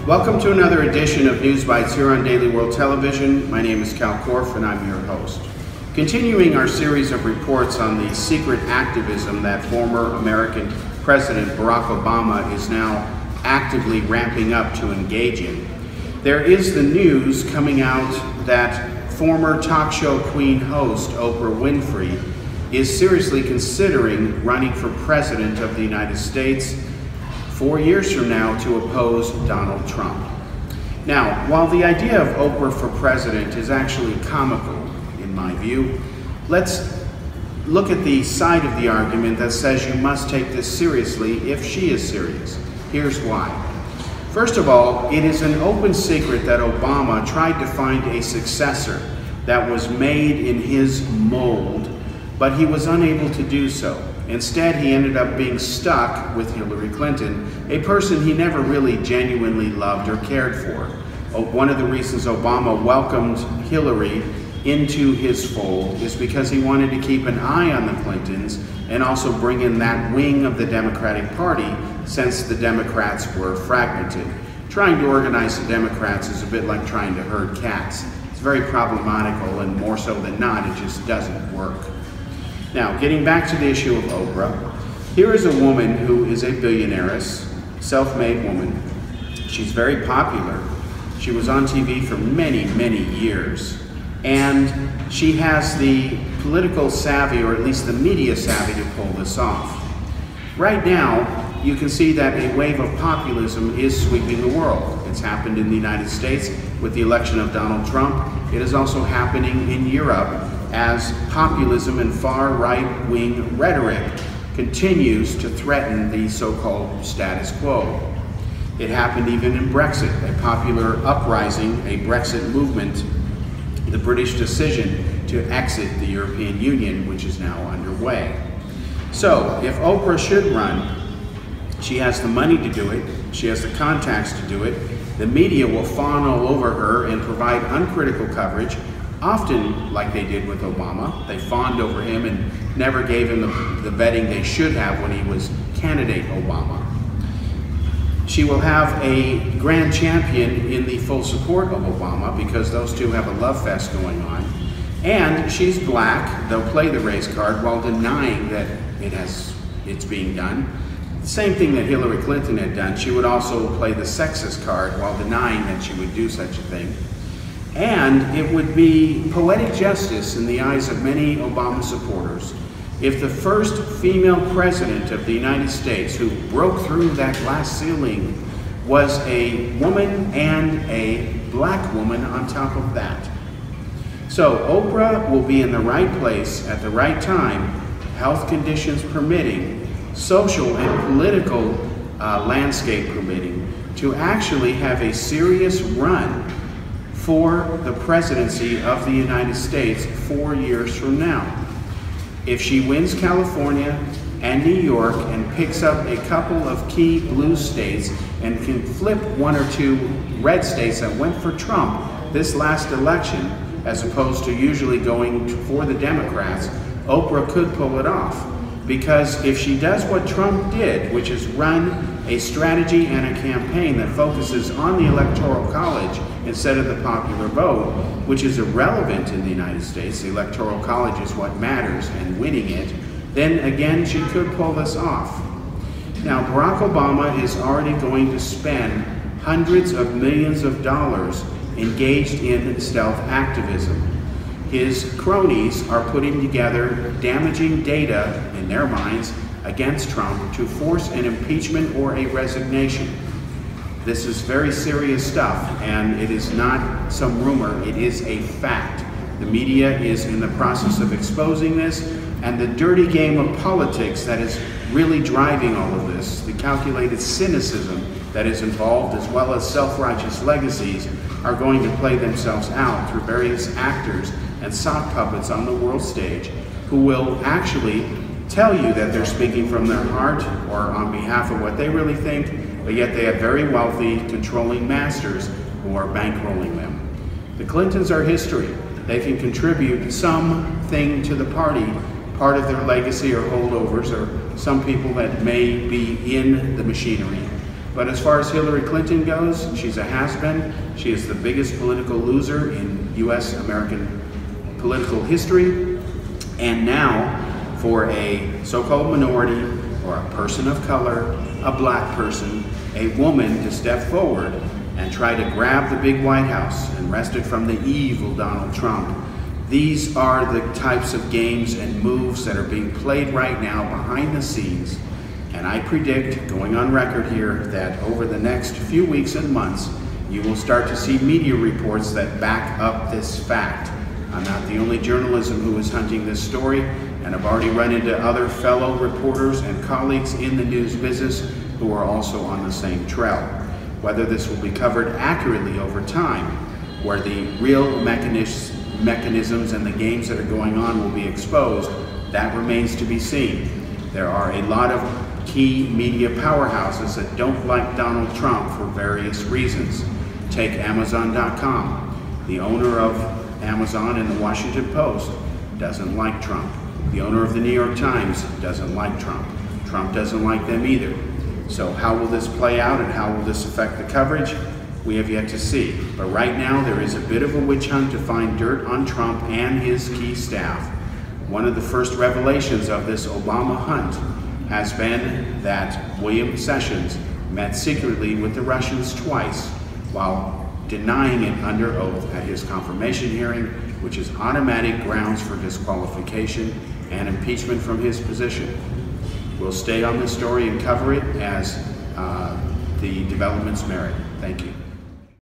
Welcome to another edition of News Bites here on Daily World Television. My name is Kal Korff and I'm your host. Continuing our series of reports on the secret activism that former American President Barack Obama is now actively ramping up to engage in, there is the news coming out that former talk show queen host Oprah Winfrey is seriously considering running for President of the United States 4 years from now to oppose Donald Trump. Now, while the idea of Oprah for president is actually comical, in my view, let's look at the side of the argument that says you must take this seriously if she is serious. Here's why. First of all, it is an open secret that Obama tried to find a successor that was made in his mold, but he was unable to do so. Instead, he ended up being stuck with Hillary Clinton, a person he never really genuinely loved or cared for. One of the reasons Obama welcomed Hillary into his fold is because he wanted to keep an eye on the Clintons and also bring in that wing of the Democratic Party since the Democrats were fragmented. Trying to organize the Democrats is a bit like trying to herd cats. It's very problematical, and more so than not, it just doesn't work. Now, getting back to the issue of Oprah, here is a woman who is a billionaires, self-made woman. She's very popular. She was on TV for many, many years. And she has the political savvy, or at least the media savvy, to pull this off. Right now, you can see that a wave of populism is sweeping the world. It's happened in the United States with the election of Donald Trump. It is also happening in Europe as populism and far-right-wing rhetoric continues to threaten the so-called status quo. It happened even in Brexit, a popular uprising, a Brexit movement, the British decision to exit the European Union, which is now underway. So, if Oprah should run, she has the money to do it, she has the contacts to do it, the media will fawn all over her and provide uncritical coverage, often like they did with Obama. They fawned over him and never gave him the vetting they should have when he was candidate Obama. She will have a grand champion in the full support of Obama because those two have a love fest going on. And she's black. They'll play the race card while denying that it's being done. The same thing that Hillary Clinton had done. She would also play the sexist card while denying that she would do such a thing. And it would be poetic justice in the eyes of many Obama supporters if the first female president of the United States who broke through that glass ceiling was a woman, and a black woman on top of that. So Oprah will be in the right place at the right time, health conditions permitting, social and political landscape permitting, to actually have a serious run for the presidency of the United States 4 years from now. If she wins California and New York and picks up a couple of key blue states and can flip one or two red states that went for Trump this last election, as opposed to usually going for the Democrats, Oprah could pull it off. Because if she does what Trump did, which is run a strategy and a campaign that focuses on the Electoral College instead of the popular vote, which is irrelevant in the United States, the Electoral College is what matters, and winning it, then again she could pull this off. Now, Barack Obama is already going to spend hundreds of millions of dollars engaged in stealth activism. His cronies are putting together damaging data, in their minds, against Trump to force an impeachment or a resignation. This is very serious stuff, and it is not some rumor, it is a fact. The media is in the process of exposing this, and the dirty game of politics that is really driving all of this, the calculated cynicism that is involved, as well as self-righteous legacies, are going to play themselves out through various actors and sock puppets on the world stage who will actually tell you that they're speaking from their heart or on behalf of what they really think, but yet they have very wealthy, controlling masters who are bankrolling them. The Clintons are history. They can contribute something to the party, part of their legacy or holdovers, or some people that may be in the machinery. But as far as Hillary Clinton goes, she's a has-been. She is the biggest political loser in U.S. American political history. And now, for a so-called minority or a person of color, a black person, a woman to step forward and try to grab the big White House and wrest it from the evil Donald Trump. These are the types of games and moves that are being played right now behind the scenes. And I predict, going on record here, that over the next few weeks and months, you will start to see media reports that back up this fact. I'm not the only journalism who is hunting this story, and I've already run into other fellow reporters and colleagues in the news business who are also on the same trail. Whether this will be covered accurately over time, where the real mechanisms and the games that are going on will be exposed, that remains to be seen. There are a lot of key media powerhouses that don't like Donald Trump for various reasons. Take Amazon.com. The owner of Amazon and the Washington Post doesn't like Trump. The owner of the New York Times doesn't like Trump. Trump doesn't like them either. So how will this play out and how will this affect the coverage? We have yet to see. But right now there is a bit of a witch hunt to find dirt on Trump and his key staff. One of the first revelations of this Obama hunt has been that William Sessions met secretly with the Russians twice while denying it under oath at his confirmation hearing, which is automatic grounds for disqualification and impeachment from his position. We'll stay on this story and cover it as the developments merit. Thank you.